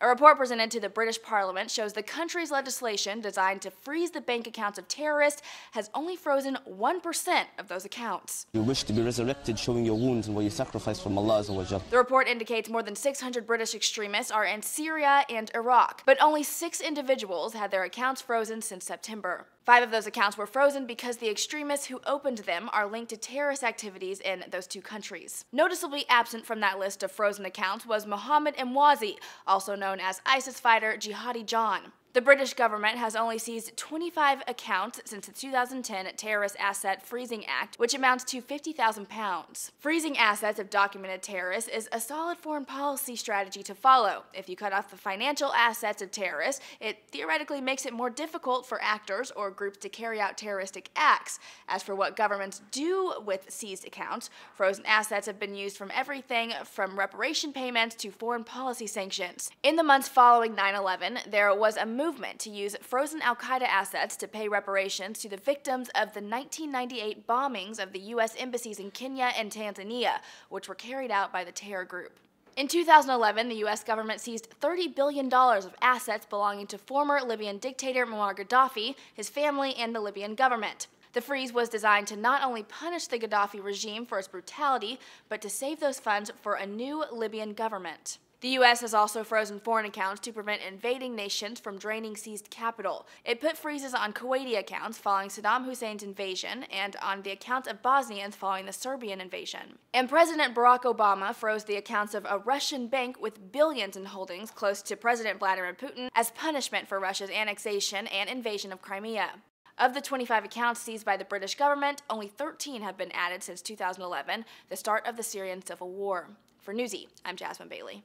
A report presented to the British Parliament shows the country's legislation designed to freeze the bank accounts of terrorists has only frozen 1% of those accounts. You wish to be resurrected, showing your wounds and what you sacrificed from Allah. The report indicates more than 600 British extremists are in Syria and Iraq, but only 6 individuals had their accounts frozen since September. 5 of those accounts were frozen because the extremists who opened them are linked to terrorist activities in those 2 countries. Noticeably absent from that list of frozen accounts was Mohammed Emwazi, also known as ISIS fighter Jihadi John. The British government has only seized 25 accounts since the 2010 Terrorist Asset Freezing Act, which amounts to £50,000. Freezing assets of documented terrorists is a solid foreign policy strategy to follow. If you cut off the financial assets of terrorists, it theoretically makes it more difficult for actors or groups to carry out terroristic acts. As for what governments do with seized accounts, frozen assets have been used from everything from reparation payments to foreign policy sanctions. In the months following 9/11, there was a movement to use frozen al-Qaeda assets to pay reparations to the victims of the 1998 bombings of the U.S. embassies in Kenya and Tanzania, which were carried out by the terror group. In 2011, the U.S. government seized $30 billion of assets belonging to former Libyan dictator Muammar Gaddafi, his family, and the Libyan government. The freeze was designed to not only punish the Gaddafi regime for its brutality, but to save those funds for a new Libyan government. The U.S. has also frozen foreign accounts to prevent invading nations from draining seized capital. It put freezes on Kuwaiti accounts following Saddam Hussein's invasion and on the accounts of Bosnians following the Serbian invasion. And President Barack Obama froze the accounts of a Russian bank with billions in holdings close to President Vladimir Putin as punishment for Russia's annexation and invasion of Crimea. Of the 25 accounts seized by the British government, only 13 have been added since 2011, the start of the Syrian civil war. For Newsy, I'm Jasmine Bailey.